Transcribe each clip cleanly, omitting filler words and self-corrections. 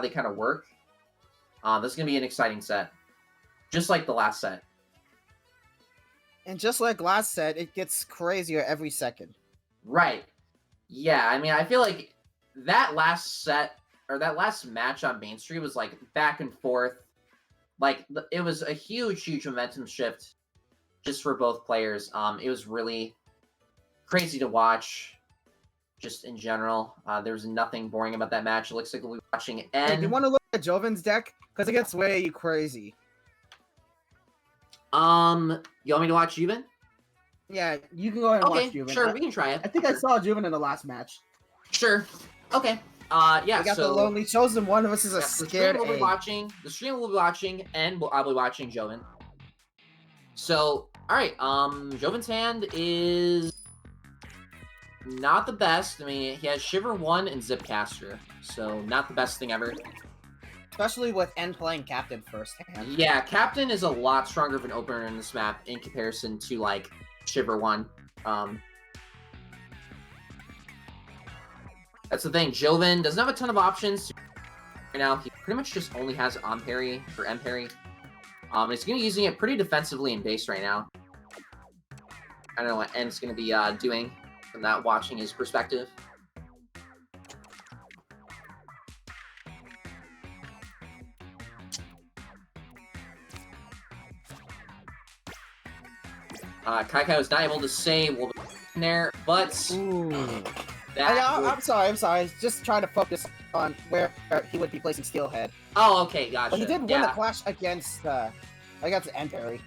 they kind of work. This is going to be an exciting set. Just like the last set. And just like last set, it gets crazier every second. Right. Yeah, I mean, I feel like that last set, or that last match on Main Street was like back and forth. Like, it was a huge, huge momentum shift just for both players. It was really crazy to watch, just in general. There was nothing boring about that match. It looks like we'll be watching N. Hey, do you want to look at Ljovynn's deck? Because it gets way crazy. You want me to watch Ljovynn? Yeah, you can go ahead and watch Ljovynn. Sure, we can try it. I think I saw Ljovynn in the last match. Sure. Okay. Yeah, we got the lonely chosen one versus a scared the stream we'll be watching, and I'll be watching Ljovynn. So, alright, Ljovynn's hand is not the best. I mean, he has Shiver 1 and Zipcaster, so not the best thing ever. Especially with N playing Captain first hand. Yeah, Captain is a lot stronger of an opener in this map in comparison to, like, Shiver 1. That's the thing. Ljovynn doesn't have a ton of options right now. He pretty much just only has on parry or M parry. And he's going to be using it pretty defensively in base right now. I don't know what N's going to be doing from that, watching his perspective. Kaikai was not able to say what was in there, but I'm sorry. I was just trying to focus on where he would be placing Steelhead. Oh, okay, gotcha. But he did win the clash against N-Parry.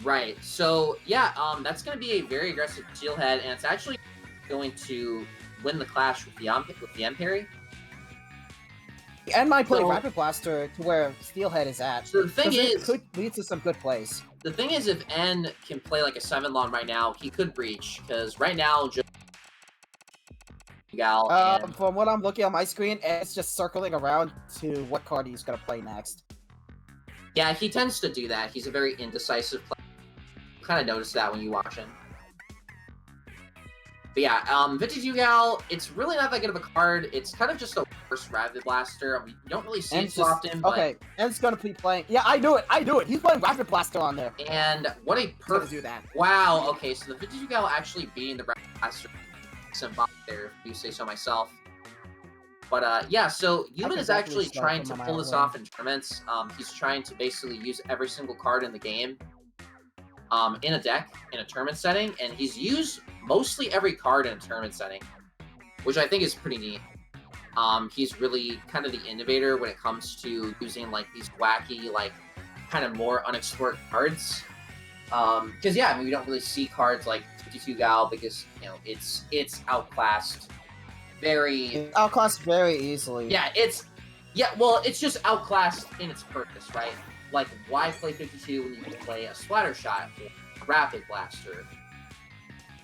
Right. So yeah, that's going to be a very aggressive Steelhead, and it's actually going to win the clash with the N-Parry. And might play Rapid Blaster to where Steelhead is at. So the thing is, it could lead to some good plays. The thing is, if N can play like a 7-lon right now, he could breach, because right now, from what I'm looking on my screen, it's just circling around to what card he's going to play next. Yeah, he tends to do that. He's a very indecisive player. You kind of notice that when you watch him. But yeah, 52 Gal, it's really not that good of a card. It's kind of just a worse Rapid Blaster. I mean, you don't really see it so often, but... Okay, N's gonna be playing... Yeah, I knew it! He's playing Rapid Blaster on there. And what a perfect... do that. Wow, okay, so the 52 Gal actually beating the Rapid Blaster some bot there, if you say so myself. But yeah, so Ljovynn is actually trying to pull this off in tournaments. He's trying to basically use every single card in the game in a deck, in a tournament setting, and he's used mostly every card in a tournament setting, which I think is pretty neat. He's really kind of the innovator when it comes to using like these wacky, like kind of more unexplored cards. Because yeah, I mean, we don't really see cards like 52 Gal because it's outclassed very easily. Yeah, it's just outclassed in its purpose, right? Like, why play 52 when you can play a Splatter Shot or a Rapid Blaster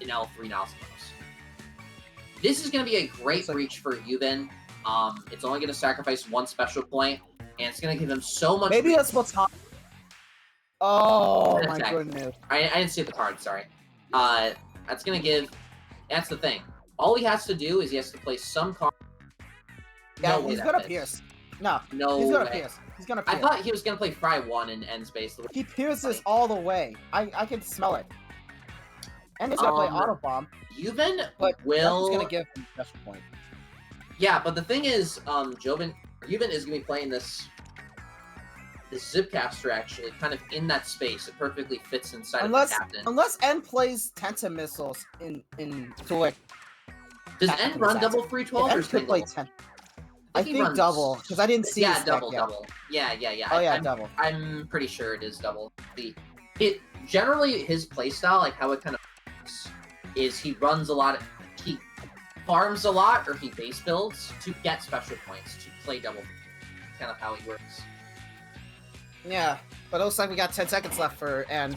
in L3 Nozzles? This is going to be a great breach for Ljovynn. It's only going to sacrifice one special point, and it's going to give him so much... Maybe that's what's hot. Oh, my goodness. I didn't see the card, sorry. That's going to give... That's the thing. All he has to do is he has to play some card... Yeah, he's going to pierce. No, he's going to pierce. He's gonna pierce. I thought he was gonna play Fry 1 in End Space. He pierces all the way. I can smell it. And he's gonna play Auto Bomb. Ljovynn will... He's gonna give him a special point. Yeah, but the thing is, Ljovynn is gonna be playing this Zipcaster actually, kind of in that space. It perfectly fits inside of the Captain. Unless N plays Tenta Missiles in to it. Does N run double 312 or single? I think double, because I didn't see his double. Yeah. Oh yeah, double. I'm pretty sure it is double. Generally, his playstyle, like how it kind of works, is he runs a lot, he farms a lot, or he base builds to get special points, to play double. Kind of how he works. Yeah, but it looks like we got 10 seconds left for N.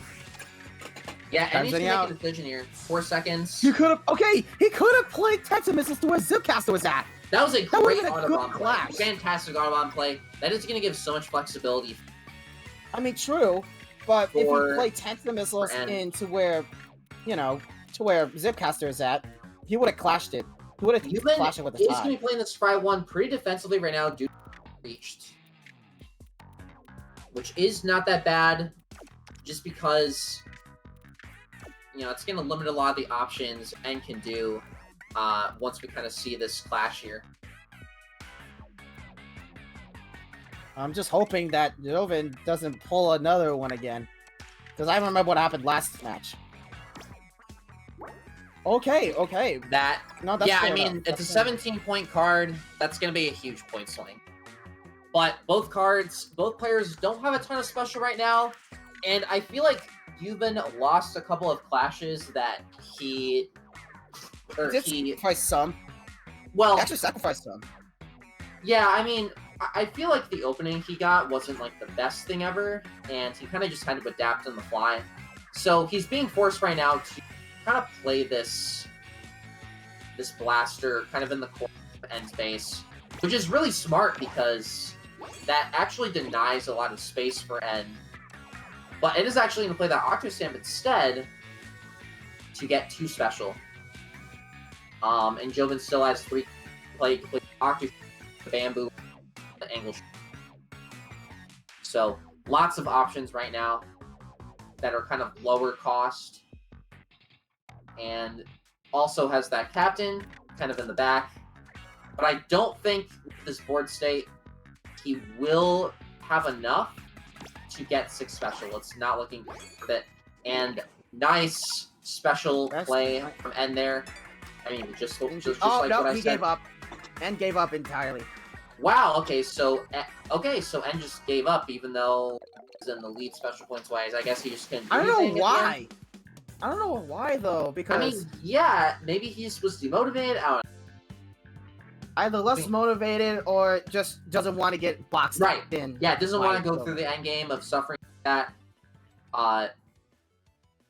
Yeah, and he's gonna make a decision here. 4 seconds. He could have played Tenta Missiles to where Zipcaster was at. That was a great Autobomb play. Fantastic Autobomb play. That is going to give so much flexibility. I mean, true, but if you play Tenta Missiles into where, to where Zipcaster is at, he would have clashed it. He would have clashed it with the He's going to be playing this Fry 1 pretty defensively right now due to reached, which is not that bad, just because, you know, it's going to limit a lot of the options N can do once we kind of see this clash here. I'm just hoping that Ljovynn doesn't pull another one again, because I remember what happened last match. Okay. That's yeah, I mean, it's a 17-point card. That's going to be a huge point swing. But both players don't have a ton of special right now, and I feel like Ljovynn lost a couple of clashes that he sacrificed some. Well, he actually sacrificed some. Yeah, I mean, I feel like the opening he got wasn't like the best thing ever, and he kind of just had to adapt on the fly. So he's being forced right now to kind of play this blaster kind of in the core end space, which is really smart because that actually denies a lot of space for N. But it is actually going to play that Octostamp instead to get 2 special. And Ljovynn still has 3 play Octostamp, the Bamboo, the Angle. So lots of options right now that are kind of lower cost. And also has that Captain kind of in the back. But I don't think with this board state he will have enough to get 6 special. It's not looking good for it. And nice special play from N there. I mean, just like what I said. He gave up. N gave up entirely. Wow. Okay, so N just gave up, even though he's in the lead special points wise. I guess he just couldn't do anything. I don't know why. I don't know why though. Because I mean, yeah, maybe he was demotivated. I don't know. Either less motivated or just doesn't want to get boxed in. Yeah, doesn't want to go through the end game of suffering that.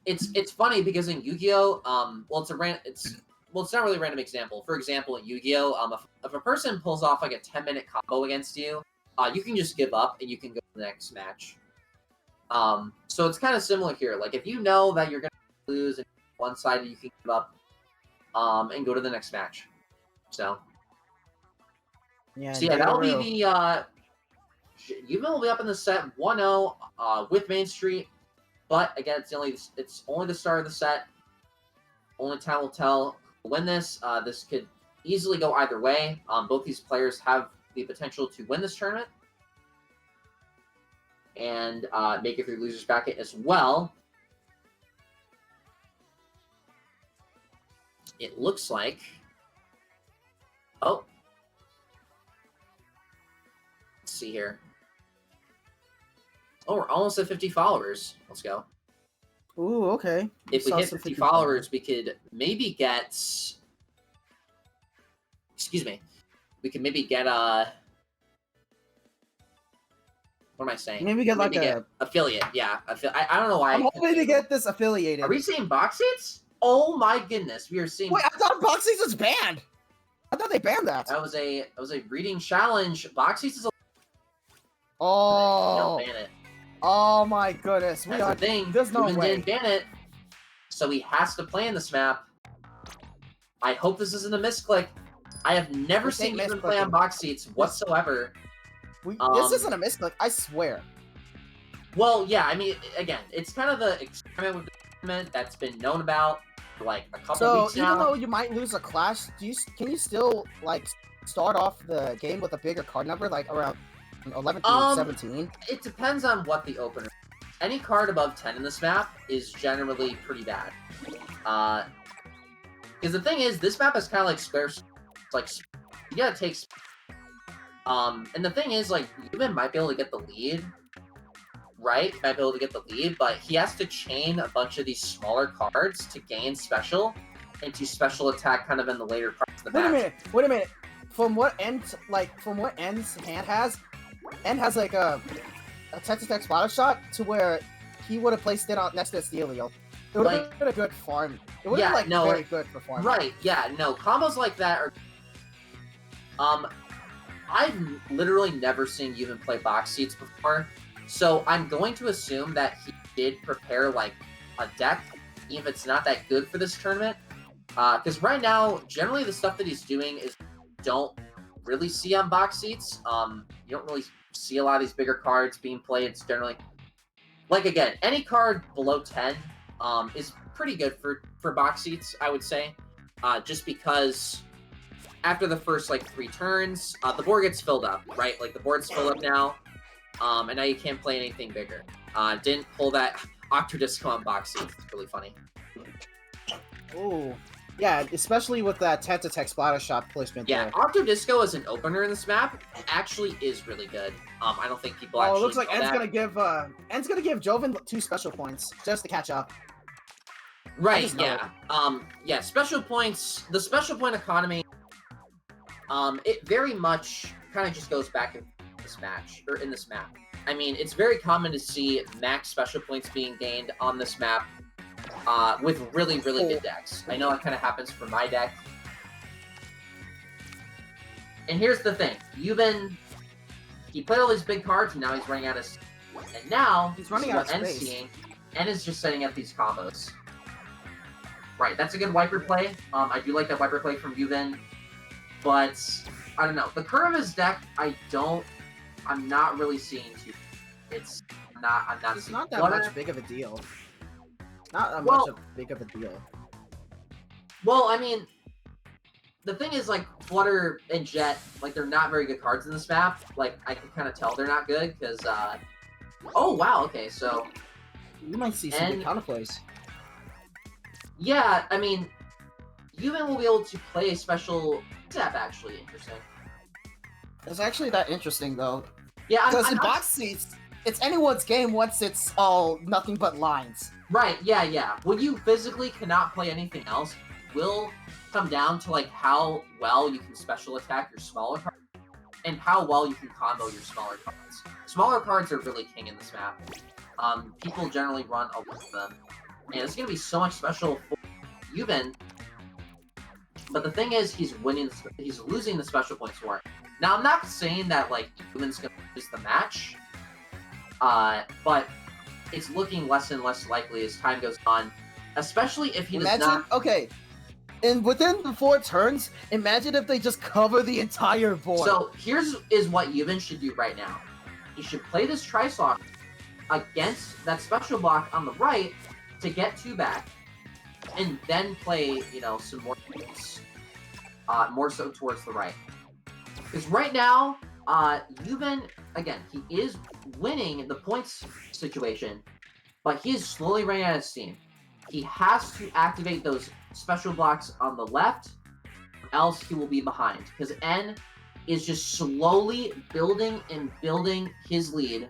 It's funny because in Yu-Gi-Oh, it's not really a random example. For example, in Yu-Gi-Oh, if a person pulls off like a 10-minute combo against you, you can just give up and you can go to the next match. So it's kind of similar here. Like if you know that you're gonna lose and one side, you can give up and go to the next match. So that'll be the Ljovynn will be up in the set 1-0 with Main Street, but again, it's only the start of the set. Only time will tell who will win this. This could easily go either way. Both these players have the potential to win this tournament and make it through losers bracket as well. It looks like. Oh. Let's see here. Oh, we're almost at 50 followers. Let's go. Ooh, okay. If we hit 50 followers, we could maybe get... Excuse me. We could maybe get a... What am I saying? Maybe get like get affiliate. Yeah. I don't know why. I'm hoping to get this affiliated. Are we seeing box seats? Oh my goodness. We are seeing... Wait, I thought box seats was banned. I thought they banned that. That was a reading challenge. Box seats is a... Oh. Don't ban it. Oh my goodness. That's the thing. There's no way. Didn't ban it, so he has to play in this map. I hope this isn't a misclick. I have never seen Ljovynn play on box seats whatsoever. This isn't a misclick, I swear. Well, yeah, I mean, again, it's kind of the experiment with the tournament that's been known about for like a couple weeks now. So even though you might lose a clash, can you still like start off the game with a bigger card number, like around 11 to 17? It depends on what the opener is. Any card above 10 in this map is generally pretty bad. Because the thing is, this map is kind of like square. It's like, you gotta take... and the thing is, like, Ljovynn might be able to get the lead, right? Might be able to get the lead, but he has to chain a bunch of these smaller cards to gain special, and to special attack kind of in the later parts of the match. Wait a minute. From what N's hand has, N has like a text-to-text bottle shot to where he would have placed it on next to Stelio. It would have been a good farm. It would have been very good for farm. Right, yeah, no, combos like that are... I've literally never seen Ljovynn play box seats before, so I'm going to assume that he did prepare like a deck, even if it's not that good for this tournament. Because right now, generally the stuff that he's doing is don't really see on box seats. You don't really see a lot of these bigger cards being played. It's generally, like, again, any card below 10 is pretty good for box seats, I would say. Just because after the first, like, 3 turns, the board gets filled up, right? Like, the board's filled up now, and now you can't play anything bigger. Didn't pull that Octodisco on box seats. It's really funny. Ooh. Yeah, especially with that Tentatek Splatter Shot placement Yeah, there. Octodisco as an opener in this map actually is really good. I don't think people actually it looks like know End's that. gonna give Ljovynn 2 special points just to catch up. Right, yeah. Yeah, special points, the special point economy, it very much kind of just goes back in this match, or in this map. I mean, it's very common to see max special points being gained on this map with really, really good decks. I know it kind of happens for my deck. And here's the thing. Ljovynn, he played all these big cards, and now he's running out of... And now, he's running out of space. Seeing, and is just setting up these combos. Right, that's a good wiper play. I do like that wiper play from Ljovynn. But, I don't know. The curve of his deck, I'm not really seeing too... It's not that much big of a deal. Not much big of a deal. Well, I mean, the thing is, like, Flutter and Jet, like, they're not very good cards in this map. Like, I can kind of tell they're not good, because, oh, wow, okay, so... You might see some good counterplays. Yeah, I mean, Ljovynn will be able to play a special zap, actually. Interesting. It's actually that interesting, though. Yeah, because in box seats, it's anyone's game once it's all nothing but lines. Right, yeah. When you physically cannot play anything else, will come down to, like, how well you can special attack your smaller cards, and how well you can combo your smaller cards. Smaller cards are really king in this map. People generally run a lot of them. And it's going to be so much special for Ljovynn. But the thing is, he's losing the special points for it. Now, I'm not saying that, like, Ljovynn's going to lose the match. But it's looking less and less likely as time goes on. Especially if he does not... Okay. And within the 4 turns, imagine if they just cover the entire board. So, here's what Ljovynn should do right now. He should play this Tri-Slosh against that special block on the right to get 2 back, and then play, you know, some more points, more so towards the right. Because right now, Ljovynn, again, he is winning the points situation, but he is slowly running out of steam. He has to activate those special blocks on the left, or else he will be behind. Because N is just slowly building and building his lead,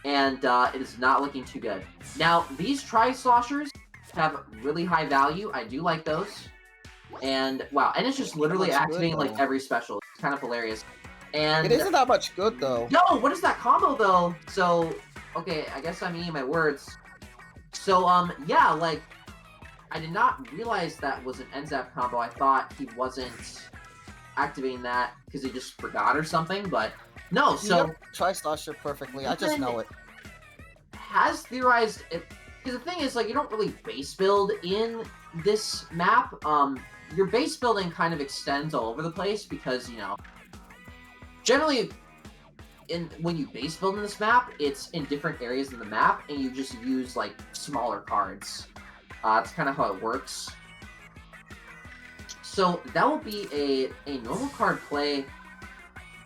and it is not looking too good. Now, these Tri-Sloshers have really high value. I do like those. And, wow, and it's just literally activating, like, every special. It's kind of hilarious. And it isn't that much good, though. No, what is that combo, though? So, okay, I guess I'm eating my words. So, yeah, like, I did not realize that was an NZAP combo. I thought he wasn't activating that because he just forgot or something, but no, so... Tri-Slosher perfectly, I just know it. Has theorized... Because the thing is, like, you don't really base build in this map. Your base building kind of extends all over the place because, you know... Generally, when you base build in this map, it's in different areas of the map, and you just use, like, smaller cards. That's kind of how it works. So, that will be a normal card play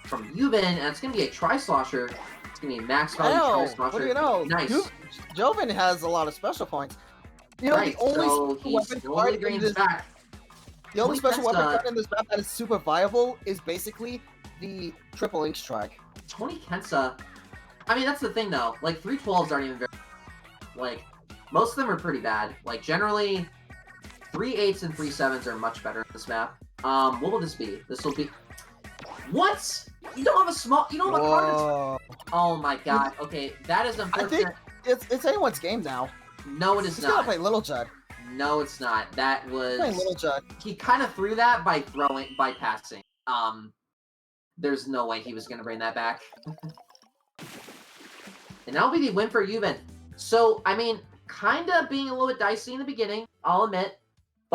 from Ljovynn, and it's going to be a Tri-Slosher. It's going to be a max value Tri-Slosher. What do you know? Nice. Ljovynn has a lot of special points. You know, right, the only so he's slowly bringing this back. The only special weapon card in this map that is super viable is basically the triple ink strike. Tony Kensa, I mean, that's the thing, though. Like, 312s aren't even very... Like, most of them are pretty bad. Like, generally, 3/8s and 3/7s are much better in this map. What will this be? This will be... What? You don't have a small... You don't have a card that's... Oh my god. Okay, that is unfortunate. I think it's anyone's game now. No, it is He's not. gonna play Little Judd. No, it's not. That was... Playing Little Judd. He kind of threw that by passing. There's no way he was going to bring that back. And that'll be the win for Ljovynn. So, I mean, kind of being a little bit dicey in the beginning, I'll admit.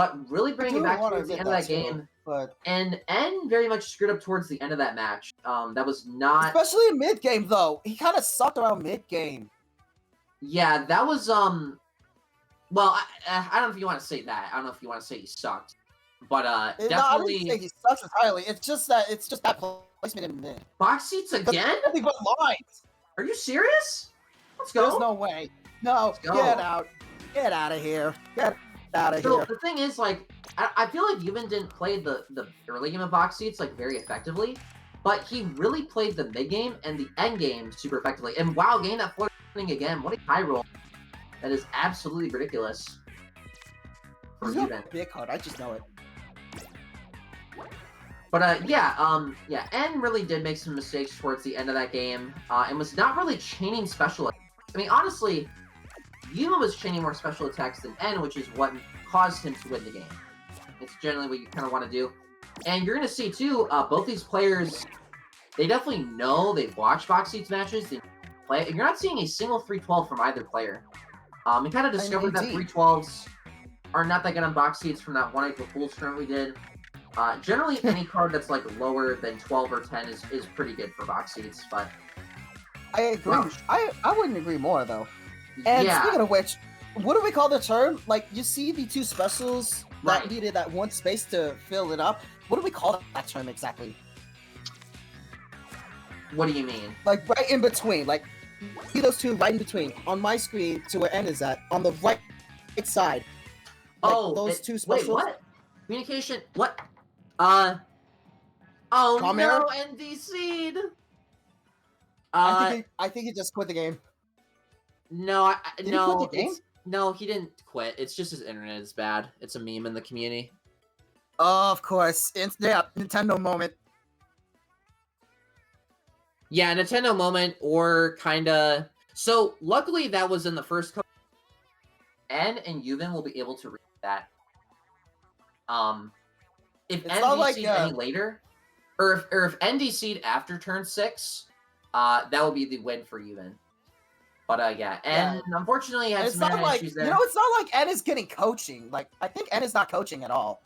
but really bringing it back towards the end of that game. But And N very much screwed up towards the end of that match. That was not, especially in mid game though. He kind of sucked around mid game. Yeah, that was well, I don't know if you want to say that. I don't know if you want to say he sucked, but definitely. No, I didn't say he sucks entirely. It's just that placement in mid. Box seats again? Nothing but lines. Are you serious? Let's go. There's no way. No, get out. Get out of here. Get out of here. So the thing is, like, I feel like Ljovynn didn't play the early game of box seats like very effectively, but he really played the mid game and the end game super effectively. And wow, getting that floating again, what a high roll! That is absolutely ridiculous. For Ljovynn. Big card, I just know it. But yeah, N really did make some mistakes towards the end of that game, and was not really chaining special. I mean, honestly, Ljovynn was chaining more special attacks than N, which is what caused him to win the game. It's generally what you kind of want to do. And you're going to see, too, both these players, they definitely know, they've watched Box Seats matches, they play, and you're not seeing a single 312 from either player. We kind of discovered that 312s are not that good on Box Seats from that one April Fool's tournament we did. Generally, any card that's like lower than 12 or 10 is pretty good for Box Seats, but... I agree. I wouldn't agree more, though. And speaking of which, what do we call the term? Like, you see the two specials that needed that one space to fill it up. What do we call that term exactly? What do you mean? Like, right in between. Like, see those two right in between. On my screen, to where N is at. On the right side. Like, those two specials. Wait, what? Communication? What? Oh, no, error? NDC'd! I think he just quit the game. No, Did he quit the game? No, he didn't quit. It's just his internet is bad. It's a meme in the community. Oh, of course. Yeah, Nintendo moment. Yeah, Nintendo moment, or kinda... So, luckily that was in the first couple. N and Ljovynn will be able to read that. If NDC'd any later, or if NDC'd after turn 6, that would be the win for Ljovynn. But yeah, and unfortunately, had some issues there. You know, it's not like N is getting coaching. Like, I think N is not coaching at all.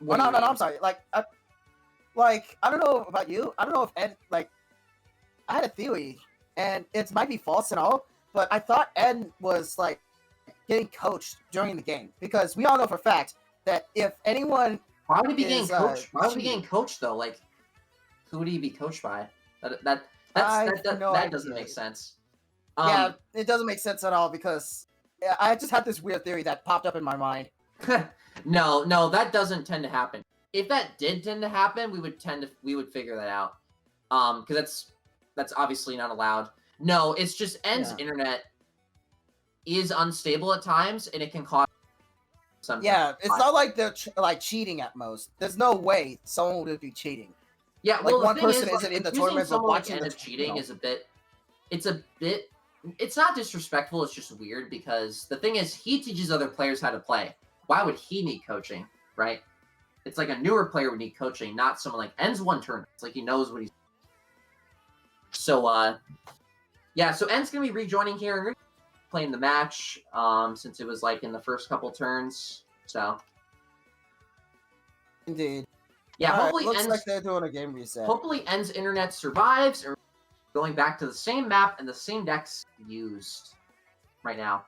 No, I'm sorry. Like, I don't know about you. I don't know if N, like, I had a theory, and it might be false and all, but I thought N was, like, getting coached during the game. Because we all know for a fact that if anyone... Why would he be getting coached? Why would he be getting coached, though? Like, who would he be coached by? That doesn't make sense. Yeah, it doesn't make sense at all because I just had this weird theory that popped up in my mind. No, that doesn't tend to happen. If that did tend to happen, we would figure that out. Because that's obviously not allowed. No, it's just N's internet is unstable at times, and it can cause some. Yeah, it's not like they're cheating at most. There's no way someone would be cheating. Yeah, like well, one person isn't in the tournament, but watching the cheating is a bit. It's not disrespectful. It's just weird because the thing is, he teaches other players how to play. Why would he need coaching, right? It's like a newer player would need coaching, not someone like N's one turn. It's like he knows what he's. So yeah. So N's gonna be rejoining here and playing the match. Since it was like in the first couple turns. So. Indeed. Yeah, hopefully looks like they're doing a game reset. Hopefully N's internet survives and going back to the same map and the same decks used right now.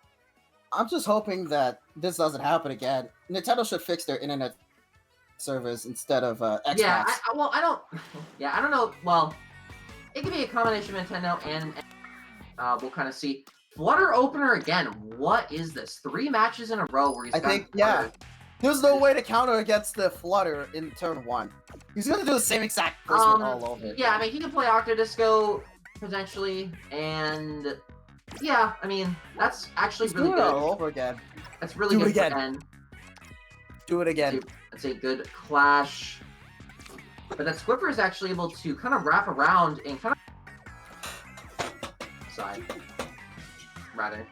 I'm just hoping that this doesn't happen again. Nintendo should fix their internet servers instead of Xbox. Yeah, I don't know. Well, it could be a combination of Nintendo and we'll kind of see. Flutter opener again. What is this? 3 matches in a row where he's There's no way to counter against the Flutter in turn 1. He's gonna do the same exact placement all over. Yeah, I mean, he can play Octodisco, potentially, and... Yeah, I mean, that's actually really good. Do it all over again. That's really good for N. Do it again. That's a good clash. But that Squiffer is actually able to kind of wrap around and kind of... Side. Rather.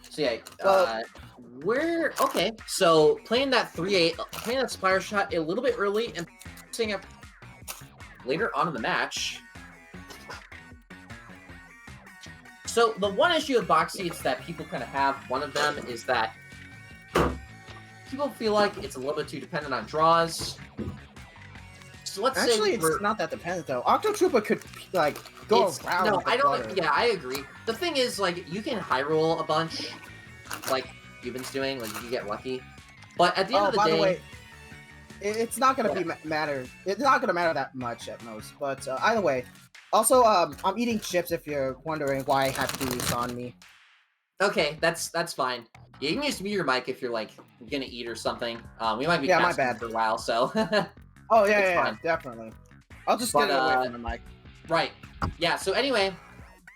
So yeah, okay. So playing that 3-8, playing that Spire Shot a little bit early and seeing it later on in the match. So the one issue with box seats that people kind of have, one of them is that people feel like it's a little bit too dependent on draws. So let's Actually, say it's not that dependent though. Octo Trooper could like go around. No, with the I don't. flutter. Yeah, I agree. The thing is, like, you can high roll a bunch, like Ljovyn's doing. Like, you get lucky. But at the end of the day, by the way, it's not gonna matter. It's not gonna matter that much at most. But either way, also I'm eating chips. If you're wondering why I have to do this on me. Okay, that's fine. You can just mute your mic if you're like gonna eat or something. We might be my casting bad for a while, so. Oh yeah, definitely. I'll just get it away from the mic. Right. Yeah. So anyway,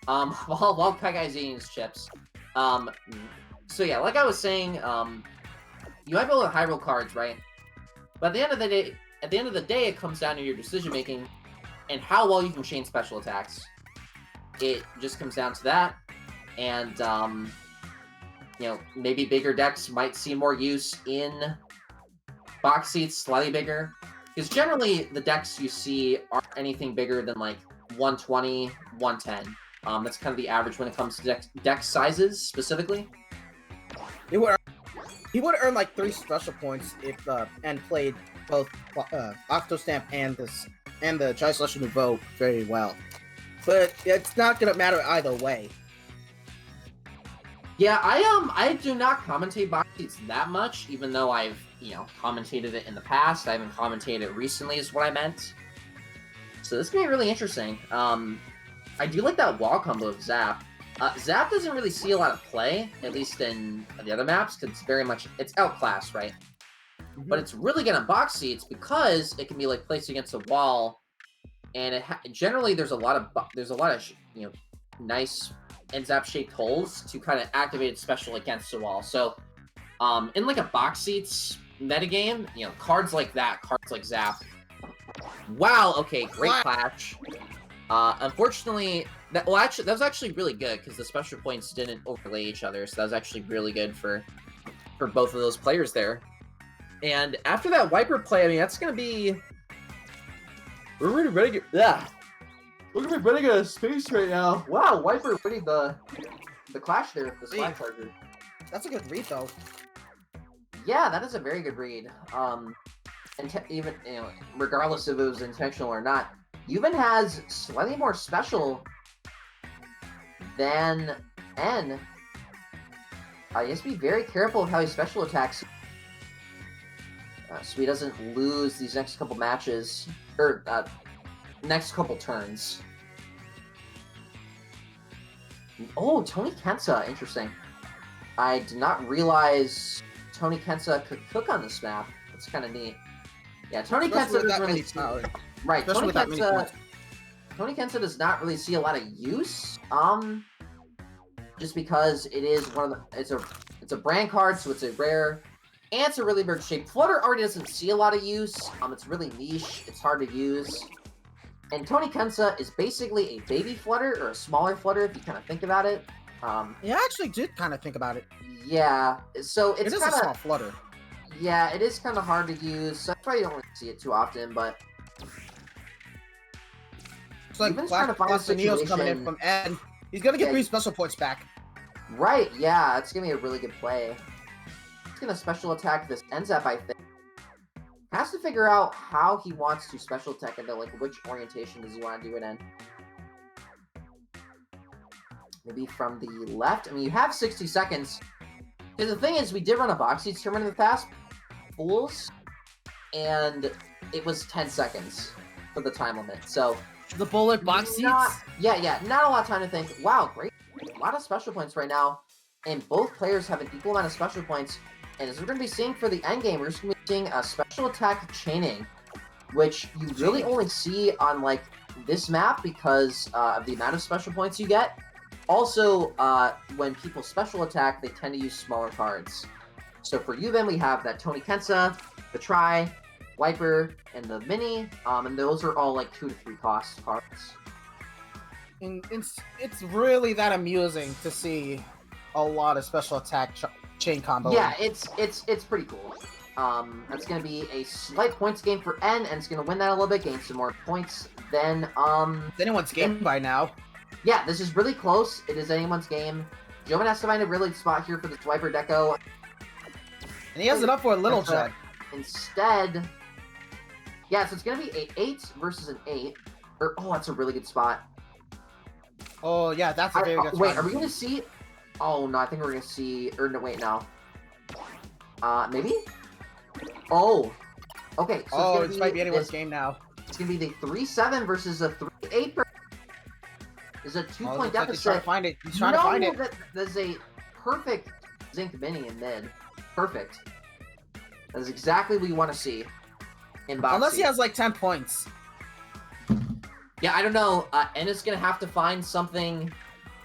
while Peg Guy's eating his chips, so yeah, like I was saying, you might be able to high roll cards, right? But at the end of the day, it comes down to your decision making and how well you can chain special attacks. It just comes down to that, and you know, maybe bigger decks might see more use in box seats, slightly bigger. Because generally, the decks you see aren't anything bigger than, like, 120, 110. That's kind of the average when it comes to deck sizes, specifically. He would earn, like, 3 special points if, and played both Octostamp and the Tri-Celestial Nouveau very well. But it's not gonna matter either way. Yeah, I do not commentate box seats that much, even though I've, you know, commentated it in the past. I haven't commentated it recently, is what I meant. So this is gonna be really interesting. I do like that wall combo of Zap. Zap doesn't really see a lot of play, at least in the other maps, because it's outclassed, right? Mm-hmm. But it's really good on box seats because it can be like placed against a wall, and generally there's a lot of you know, nice and Zap shaped holes to kind of activate its special against the wall. So in like a box seats metagame, you know, cards like that, cards like Zap. Wow, okay, great clash. Unfortunately, that was actually really good because the special points didn't overlay each other, so that was actually really good for both of those players there. And after that Wiper play, I mean, that's gonna be we're really ready to get we're gonna be running out of space right now. Wow, Wiper winning the clash there with the Slime Charger. That's a good read though. Yeah, that is a very good read. And even, you know, regardless if it was intentional or not, Ljovynn has slightly more special than N. He has to be very careful of how he special attacks, so he doesn't lose these next couple matches, or next couple turns. Oh, Tony Kensa, interesting. I did not realize Tony Kensa could cook on this map. That's kind of neat. Yeah, Tony Kensa doesn't really see... Right, Tony Kensa does not really see a lot of use. Just because it is one of the... It's a brand card, so it's a rare, and it's a really weird shape. Flutter already doesn't see a lot of use. It's really niche. It's hard to use. And Tony Kensa is basically a baby Flutter, or a smaller Flutter, if you kind of think about it. Yeah, I actually did kind of think about it. Yeah, so it's kind of a small Flutter. Yeah, it is kind of hard to use. So that's why you don't really see it too often, but it's like Neo's coming in from N. He's gonna get 3 special points back. Right, yeah, it's gonna be a really good play. He's gonna special attack this N-Zap, I think. Has to figure out how he wants to special attack into, like, which orientation does he want to do it in. Maybe from the left? I mean, you have 60 seconds. Because the thing is, we did run a box seats tournament in the past, Fools, and it was 10 seconds for the time limit, so... The bullet box seats? Yeah, not a lot of time to think. Wow, great. A lot of special points right now, and both players have an equal amount of special points, and as we're going to be seeing for the endgame, we're just going to be seeing a special attack chaining, which you really only see on, like, this map because of the amount of special points you get. Also, when people special attack, they tend to use smaller cards. So for Ljovynn, we have that Tony Kensa, the Tri, Wiper, and the Mini, and those are all like 2 to 3 cost cards. And it's really that amusing to see a lot of special attack chain combo. Yeah, it's pretty cool. That's gonna be a slight points game for N, and it's gonna win that a little bit, gain some more points. Then it's anyone's game by now. Yeah, this is really close. It is anyone's game. Ljovynn has to find a really good spot here for the Swiper Deco. And he has enough for a little jet. Instead, yeah, so it's going to be an 8 versus an 8. Oh, that's a really good spot. Oh, yeah, that's a very good spot. Wait, are we going to see... Oh, no, I think we're going to see... Or, no, wait, no. Maybe? Oh. Okay, so this might be anyone's game now. It's going to be the 3-7 versus a 3-8. There's a 2-point deficit. He's trying to find it. He's trying to find it. There's a perfect Zinc Mini in mid. Perfect. That is exactly what you want to see in boxing. Unless he has like 10 points. Yeah, I don't know. N is gonna have to find something.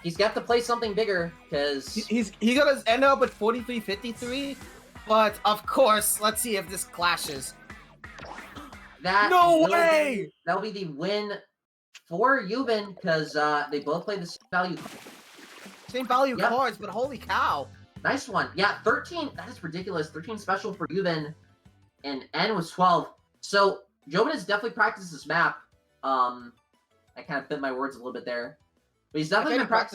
He's got to play something bigger because he's gonna end up with 43-53. But of course, let's see if this clashes. No way! That'll be the win for Ljovynn because they both play the same value. Same value cards, but holy cow! Nice one. Yeah, 13. That is ridiculous. 13 special for Ljovynn, and N was 12. So Ljovynn has definitely practiced this map. I kind of bit my words a little bit there, but he's definitely been practicing.